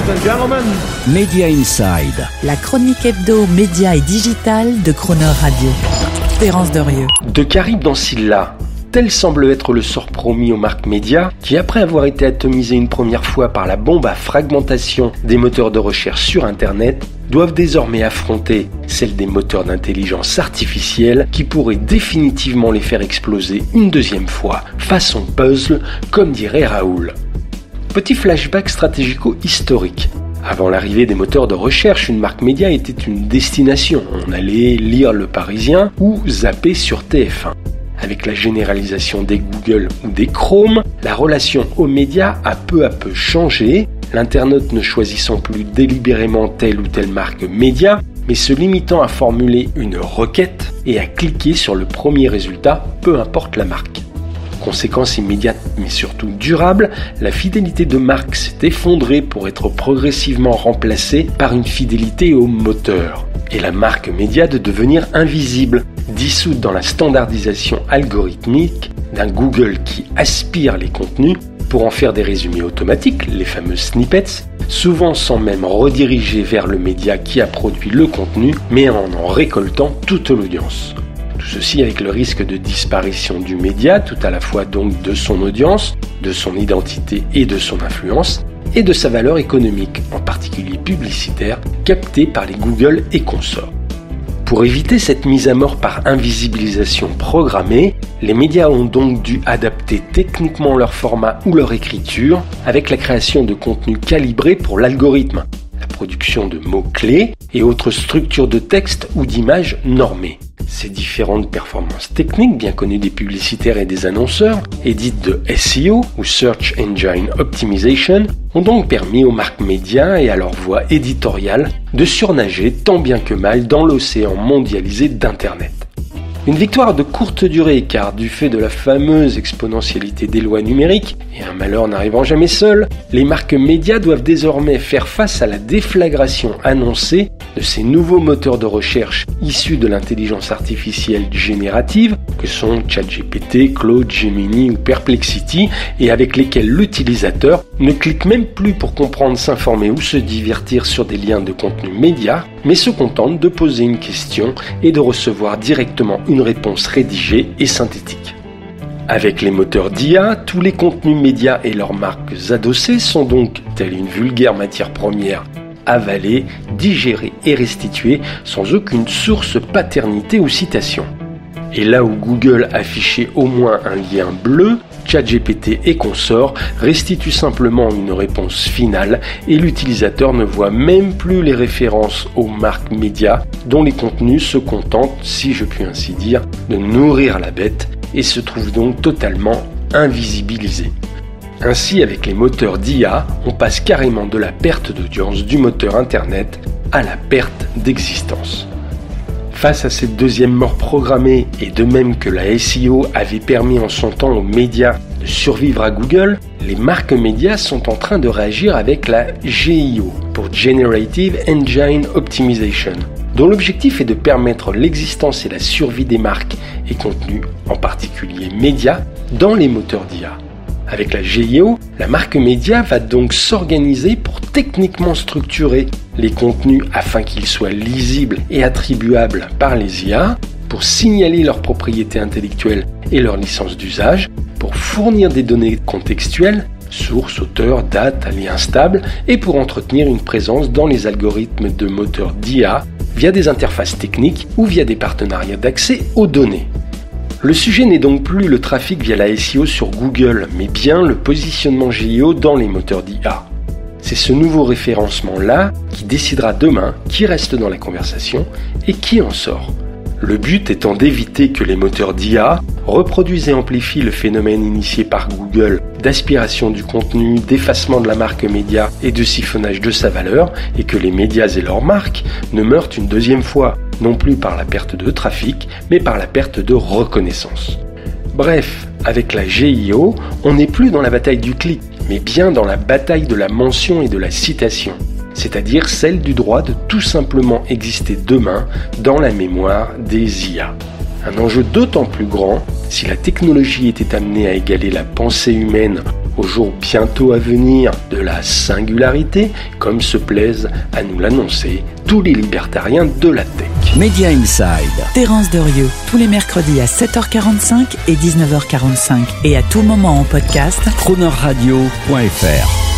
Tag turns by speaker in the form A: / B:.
A: and gentlemen.
B: Media Inside.
C: La chronique hebdo, média et digital de Croner Radio. Terence Derieux.
D: De Caribe dans Scylla, tel semble être le sort promis aux marques médias qui, après avoir été atomisées une première fois par la bombe à fragmentation des moteurs de recherche sur Internet, doivent désormais affronter celle des moteurs d'intelligence artificielle qui pourraient définitivement les faire exploser une deuxième fois, façon puzzle, comme dirait Raoul. Petit flashback stratégico-historique. Avant l'arrivée des moteurs de recherche, une marque média était une destination. On allait lire Le Parisien ou zapper sur TF1. Avec la généralisation des Google ou des Chrome, la relation aux médias a peu à peu changé, l'internaute ne choisissant plus délibérément telle ou telle marque média, mais se limitant à formuler une requête et à cliquer sur le premier résultat, peu importe la marque. Conséquence immédiate mais surtout durable, la fidélité de marque s'est effondrée pour être progressivement remplacée par une fidélité au moteur. Et la marque média de devenir invisible, dissoute dans la standardisation algorithmique d'un Google qui aspire les contenus pour en faire des résumés automatiques, les fameux snippets, souvent sans même rediriger vers le média qui a produit le contenu, mais en récoltant toute l'audience. Tout ceci avec le risque de disparition du média, tout à la fois donc de son audience, de son identité et de son influence, et de sa valeur économique, en particulier publicitaire, captée par les Google et consorts. Pour éviter cette mise à mort par invisibilisation programmée, les médias ont donc dû adapter techniquement leur format ou leur écriture avec la création de contenus calibrés pour l'algorithme, la production de mots-clés et autres structures de texte ou d'images normées. Ces différentes performances techniques, bien connues des publicitaires et des annonceurs, et dites de SEO ou Search Engine Optimization, ont donc permis aux marques médias et à leur voix éditoriale de surnager tant bien que mal dans l'océan mondialisé d'Internet. Une victoire de courte durée car du fait de la fameuse exponentialité des lois numériques, et un malheur n'arrivant jamais seul, les marques médias doivent désormais faire face à la déflagration annoncée de ces nouveaux moteurs de recherche issus de l'intelligence artificielle générative que sont ChatGPT, Claude, Gemini ou Perplexity et avec lesquels l'utilisateur ne clique même plus pour comprendre, s'informer ou se divertir sur des liens de contenu média, mais se contente de poser une question et de recevoir directement une réponse rédigée et synthétique. Avec les moteurs d'IA, tous les contenus médias et leurs marques adossées sont donc, telle une vulgaire matière première, avalés, digérés et restitués sans aucune source, paternité ou citation. Et là où Google affichait au moins un lien bleu, ChatGPT et consorts restituent simplement une réponse finale et l'utilisateur ne voit même plus les références aux marques médias dont les contenus se contentent, si je puis ainsi dire, de nourrir la bête et se trouvent donc totalement invisibilisés. Ainsi, avec les moteurs d'IA, on passe carrément de la perte d'audience du moteur Internet à la perte d'existence. Face à cette deuxième mort programmée, et de même que la SEO avait permis en son temps aux médias de survivre à Google, les marques médias sont en train de réagir avec la GEO, pour Generative Engine Optimization, dont l'objectif est de permettre l'existence et la survie des marques et contenus, en particulier médias, dans les moteurs d'IA. Avec la GEO, la marque média va donc s'organiser pour techniquement structurer les contenus afin qu'ils soient lisibles et attribuables par les IA, pour signaler leurs propriétés intellectuelles et leurs licences d'usage, pour fournir des données contextuelles, source, auteur, date, lien stable, et pour entretenir une présence dans les algorithmes de moteurs d'IA via des interfaces techniques ou via des partenariats d'accès aux données. Le sujet n'est donc plus le trafic via la SEO sur Google, mais bien le positionnement GEO dans les moteurs d'IA. C'est ce nouveau référencement-là qui décidera demain qui reste dans la conversation et qui en sort. Le but étant d'éviter que les moteurs d'IA reproduisent et amplifient le phénomène initié par Google d'aspiration du contenu, d'effacement de la marque média et de siphonnage de sa valeur, et que les médias et leurs marques ne meurent une deuxième fois, non plus par la perte de trafic, mais par la perte de reconnaissance. Bref, avec la GEO, on n'est plus dans la bataille du clic, mais bien dans la bataille de la mention et de la citation, c'est-à-dire celle du droit de tout simplement exister demain dans la mémoire des IA. Un enjeu d'autant plus grand si la technologie était amenée à égaler la pensée humaine au jour bientôt à venir de la singularité, comme se plaisent à nous l'annoncer tous les libertariens de la tech.
B: Media Inside.
C: Terence Derieux, tous les mercredis à 7h45 et 19h45 et à tout moment en podcast.
B: Cronerradio.fr